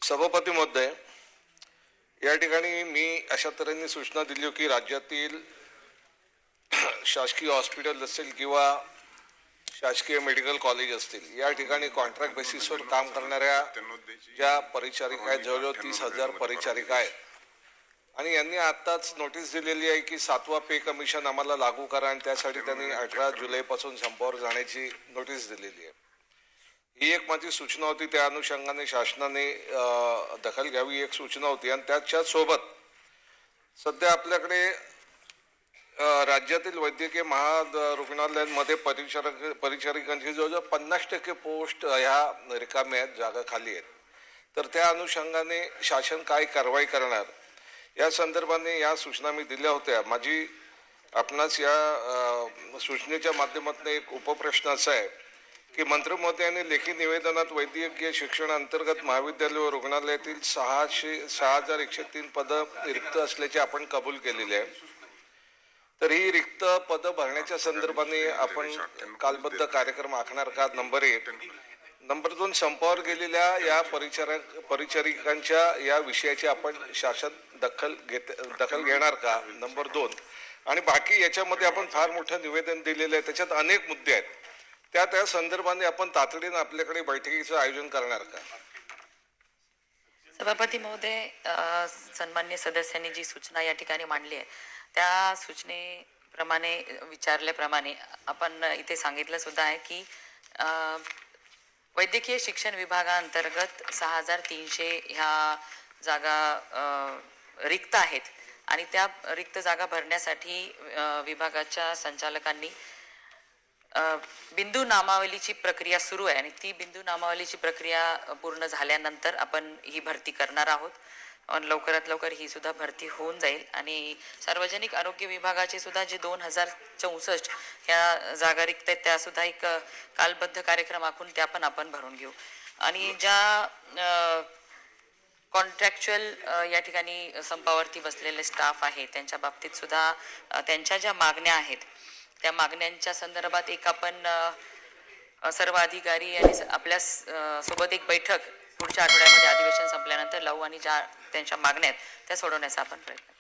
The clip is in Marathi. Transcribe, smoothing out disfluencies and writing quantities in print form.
सभापती महोदय, या ठिकाणी मी अशा तऱ्हेने सूचना दिली की राज्यातील शासकीय हॉस्पिटल असेल किंवा शासकीय मेडिकल कॉलेज असतील, या ठिकाणी कॉन्ट्रॅक्ट बेसिसवर काम करणाऱ्या ज्या परिचारिका आहेत, जवळजवळ 30,000 परिचारिका आहेत, आणि यांनी आताच नोटीस दिलेली आहे की 7वा पे कमिशन आम्हाला लागू करा, आणि त्यासाठी त्यांनी 18 जुलैपासून संपावर जाण्याची नोटीस दिलेली आहे. ही एक माझी सूचना होती. त्या अनुषंगाने शासनाने दखल घ्यावी एक सूचना होती. आणि त्याच्या सोबत सध्या आपल्याकडे राज्यातील वैद्यकीय महारुग्णालयांमध्ये परिचारिकांची जवळजवळ 50% पोस्ट ह्या रिकाम्या आहेत, जागा खाली आहेत. तर त्या अनुषंगाने शासन काय कारवाई करणार या संदर्भाने या सूचना मी दिल्या होत्या. माझी आपणास या सूचनेच्या माध्यमातून एक उपप्रश्न असा आहे की मंत्री महोदयांनी लेखी निवेदनात वैद्यकीय शिक्षण अंतर्गत महाविद्यालय व रुग्णालयातील 6,103 पदं रिक्त असल्याचे आपण कबूल केलेले आहे. तर ही रिक्त पदं भरण्याच्या संदर्भाने आपण कालबद्ध कार्यक्रम आखणार का? नंबर 1. नंबर 2, संपावर गेलेल्या या परिचारिकांच्या या विषयाची आपण शासन दखल घेणार का? नंबर 2. आणि बाकी याच्यामध्ये आपण फार मोठं निवेदन दिलेलं आहे, त्याच्यात अनेक मुद्दे आहेत. त्या संदर्भाने आपण तातडीने आपल्याकडे बैठकीचं आयोजन करणार का? सभापती महोदय, सन्मान्य सदस्यांनी जी सूचना या ठिकाणी मांडली आहे त्या सूचनेप्रमाणे विचारल्याप्रमाणे आपण इथे सांगितलं सुद्धा आहे की वैद्यकीय शिक्षण विभागाअंतर्गत 6,300 ह्या जागा रिक्त आहेत आणि त्या रिक्त जागा भरण्यासाठी विभागाच्या संचालकांनी बिंदू नामावलीची प्रक्रिया सुरू आहे आणि ती बिंदू नामावलीची प्रक्रिया पूर्ण झाल्यानंतर आपण ही भरती करणार आहोत. लवकरात लवकर ही सुद्धा भरती होऊन जाईल आणि सार्वजनिक आरोग्य विभागाचे सुद्धा जे 2064 ह्या जागा रिक्त आहेत त्या सुद्धा एक कालबद्ध कार्यक्रम आखून त्या पण आपण भरून घेऊ. आणि ज्या कॉन्ट्रॅक्च्युअल या ठिकाणी संपावरती बसलेले स्टाफ आहे त्यांच्या बाबतीत सुद्धा त्यांच्या ज्या मागण्या आहेत त्या मागण्यांच्या संदर्भात एक आपण सर्व अधिकारी आणि आपल्या सोबत एक बैठक पुढच्या आठवड्यामध्ये अधिवेशन संपल्यानंतर लावू आणि ज्या त्यांच्या मागण्या आहेत त्या सोडवण्याचा आपण प्रयत्न